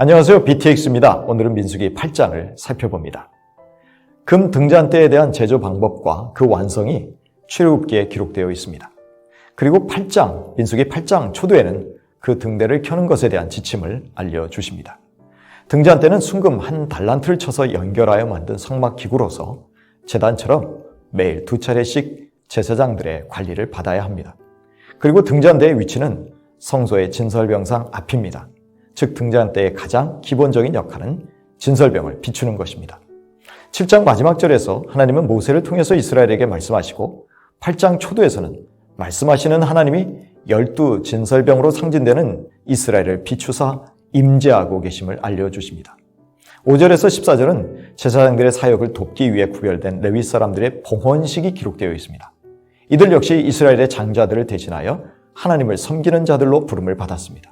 안녕하세요. BTX입니다. 오늘은 민수기 8장을 살펴봅니다. 금 등잔대에 대한 제조 방법과 그 완성이 출애굽기에 기록되어 있습니다. 그리고 민수기 8장 초두에는 그 등대를 켜는 것에 대한 지침을 알려주십니다. 등잔대는 순금 1달란트를 쳐서 연결하여 만든 성막 기구로서 제단처럼 매일 2차례씩 제사장들의 관리를 받아야 합니다. 그리고 등잔대의 위치는 성소의 진설병상 앞입니다. 즉 등잔대의 가장 기본적인 역할은 진설병을 비추는 것입니다. 7장 마지막 절에서 하나님은 모세를 통해서 이스라엘에게 말씀하시고 8장 초두에서는 말씀하시는 하나님이 12 진설병으로 상징되는 이스라엘을 비추사 임재하고 계심을 알려주십니다. 5절에서 14절은 제사장들의 사역을 돕기 위해 구별된 레위 사람들의 봉헌식이 기록되어 있습니다. 이들 역시 이스라엘의 장자들을 대신하여 하나님을 섬기는 자들로 부름을 받았습니다.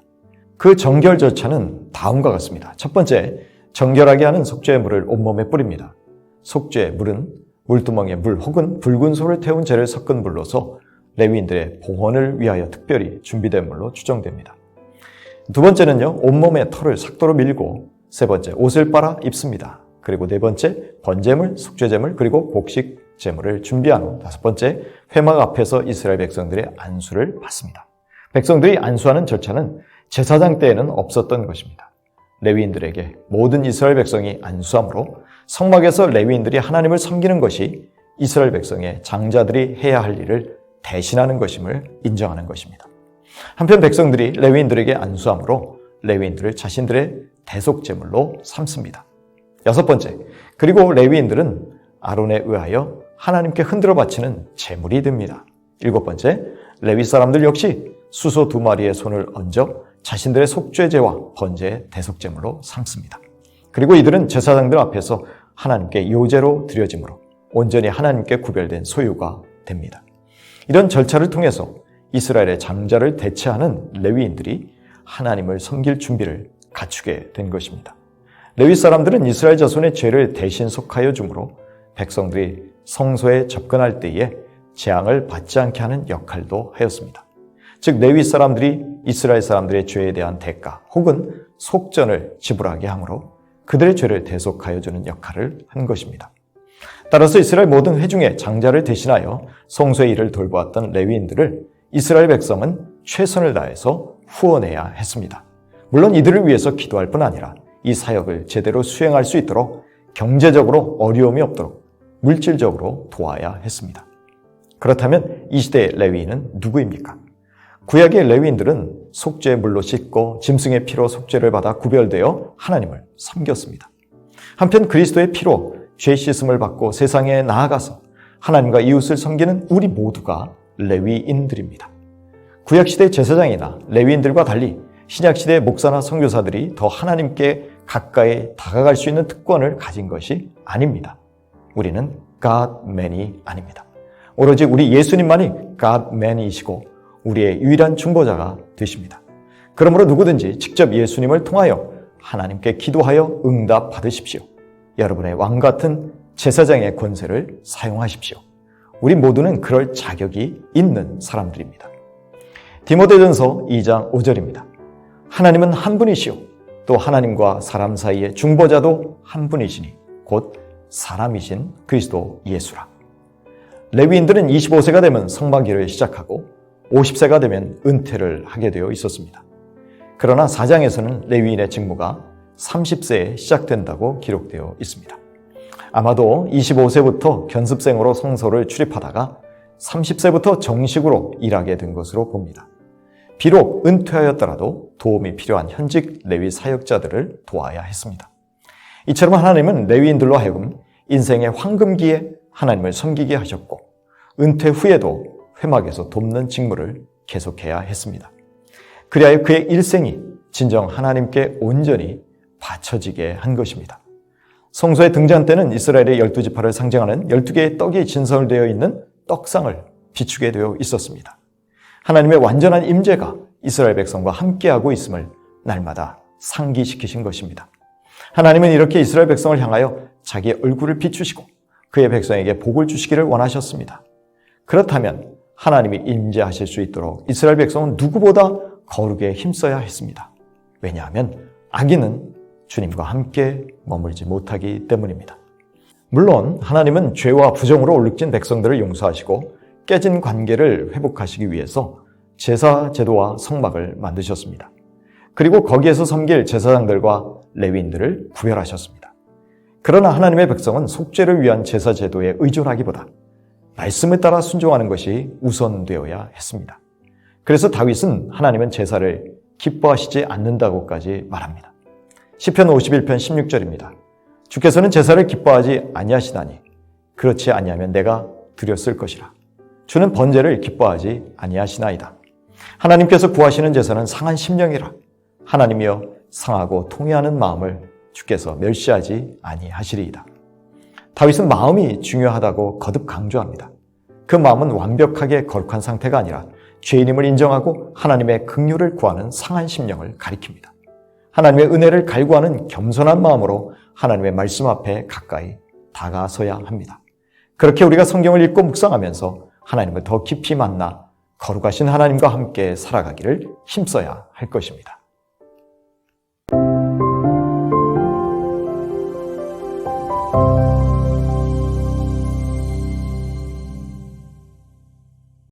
그 정결 절차는 다음과 같습니다. 첫 번째, 정결하게 하는 속죄의 물을 온몸에 뿌립니다. 속죄의 물은 물두멍에 물 혹은 붉은 소를 태운 재를 섞은 물로서 레위인들의 봉헌을 위하여 특별히 준비된 물로 추정됩니다. 두 번째는요, 온몸에 털을 삭도로 밀고, 세 번째, 옷을 빨아 입습니다. 그리고 네 번째, 번제물, 속죄제물, 그리고 곡식 제물을 준비한 후 다섯 번째, 회막 앞에서 이스라엘 백성들의 안수를 받습니다. 백성들이 안수하는 절차는 제사장 때에는 없었던 것입니다. 레위인들에게 모든 이스라엘 백성이 안수함으로 성막에서 레위인들이 하나님을 섬기는 것이 이스라엘 백성의 장자들이 해야 할 일을 대신하는 것임을 인정하는 것입니다. 한편 백성들이 레위인들에게 안수함으로 레위인들을 자신들의 대속제물로 삼습니다. 여섯 번째, 그리고 레위인들은 아론에 의하여 하나님께 흔들어 바치는 제물이 됩니다. 일곱 번째, 레위 사람들 역시 수소 2마리의 손을 얹어 자신들의 속죄제와 번제의 대속제물로 삼습니다. 그리고 이들은 제사장들 앞에서 하나님께 요제로 드려짐으로 온전히 하나님께 구별된 소유가 됩니다. 이런 절차를 통해서 이스라엘의 장자를 대체하는 레위인들이 하나님을 섬길 준비를 갖추게 된 것입니다. 레위 사람들은 이스라엘 자손의 죄를 대신 속하여 주므로 백성들이 성소에 접근할 때에 재앙을 받지 않게 하는 역할도 하였습니다. 즉 레위 사람들이 이스라엘 사람들의 죄에 대한 대가 혹은 속전을 지불하게 하므로 그들의 죄를 대속하여 주는 역할을 한 것입니다. 따라서 이스라엘 모든 회중의 장자를 대신하여 성소의 일을 돌보았던 레위인들을 이스라엘 백성은 최선을 다해서 후원해야 했습니다. 물론 이들을 위해서 기도할 뿐 아니라 이 사역을 제대로 수행할 수 있도록 경제적으로 어려움이 없도록 물질적으로 도와야 했습니다. 그렇다면 이 시대의 레위인은 누구입니까? 구약의 레위인들은 속죄의 물로 씻고 짐승의 피로 속죄를 받아 구별되어 하나님을 섬겼습니다. 한편 그리스도의 피로 죄 씻음을 받고 세상에 나아가서 하나님과 이웃을 섬기는 우리 모두가 레위인들입니다. 구약시대 제사장이나 레위인들과 달리 신약시대 목사나 선교사들이 더 하나님께 가까이 다가갈 수 있는 특권을 가진 것이 아닙니다. 우리는 God-man이 아닙니다. 오로지 우리 예수님만이 God-man이시고 우리의 유일한 중보자가 되십니다. 그러므로 누구든지 직접 예수님을 통하여 하나님께 기도하여 응답 받으십시오. 여러분의 왕같은 제사장의 권세를 사용하십시오. 우리 모두는 그럴 자격이 있는 사람들입니다. 디모데전서 2장 5절입니다. 하나님은 한 분이시오. 또 하나님과 사람 사이의 중보자도 한 분이시니 곧 사람이신 그리스도 예수라. 레위인들은 25세가 되면 성막 일을 시작하고 50세가 되면 은퇴를 하게 되어 있었습니다. 그러나 4장에서는 레위인의 직무가 30세에 시작된다고 기록되어 있습니다. 아마도 25세부터 견습생으로 성소를 출입하다가 30세부터 정식으로 일하게 된 것으로 봅니다. 비록 은퇴하였더라도 도움이 필요한 현직 레위 사역자들을 도와야 했습니다. 이처럼 하나님은 레위인들로 하여금 인생의 황금기에 하나님을 섬기게 하셨고 은퇴 후에도 회막에서 돕는 직무를 계속해야 했습니다. 그리하여 그의 일생이 진정 하나님께 온전히 바쳐지게 한 것입니다. 성소의 등잔대는 이스라엘의 12지파를 상징하는 12개의 떡이 진설되어 있는 떡상을 비추게 되어 있었습니다. 하나님의 완전한 임재가 이스라엘 백성과 함께하고 있음을 날마다 상기시키신 것입니다. 하나님은 이렇게 이스라엘 백성을 향하여 자기의 얼굴을 비추시고 그의 백성에게 복을 주시기를 원하셨습니다. 그렇다면 하나님이 임재하실 수 있도록 이스라엘 백성은 누구보다 거룩에 힘써야 했습니다. 왜냐하면 악인은 주님과 함께 머물지 못하기 때문입니다. 물론 하나님은 죄와 부정으로 얼룩진 백성들을 용서하시고 깨진 관계를 회복하시기 위해서 제사 제도와 성막을 만드셨습니다. 그리고 거기에서 섬길 제사장들과 레위인들을 구별하셨습니다. 그러나 하나님의 백성은 속죄를 위한 제사 제도에 의존하기보다 말씀에 따라 순종하는 것이 우선되어야 했습니다. 그래서 다윗은 하나님은 제사를 기뻐하시지 않는다고까지 말합니다. 시편 51편 16절입니다. 주께서는 제사를 기뻐하지 아니하시나니 그렇지 아니하면 내가 드렸을 것이라. 주는 번제를 기뻐하지 아니하시나이다. 하나님께서 구하시는 제사는 상한 심령이라. 하나님이여 상하고 통회하는 마음을 주께서 멸시하지 아니하시리이다. 다윗은 마음이 중요하다고 거듭 강조합니다. 그 마음은 완벽하게 거룩한 상태가 아니라 죄인임을 인정하고 하나님의 긍휼을 구하는 상한 심령을 가리킵니다. 하나님의 은혜를 갈구하는 겸손한 마음으로 하나님의 말씀 앞에 가까이 다가서야 합니다. 그렇게 우리가 성경을 읽고 묵상하면서 하나님을 더 깊이 만나 거룩하신 하나님과 함께 살아가기를 힘써야 할 것입니다.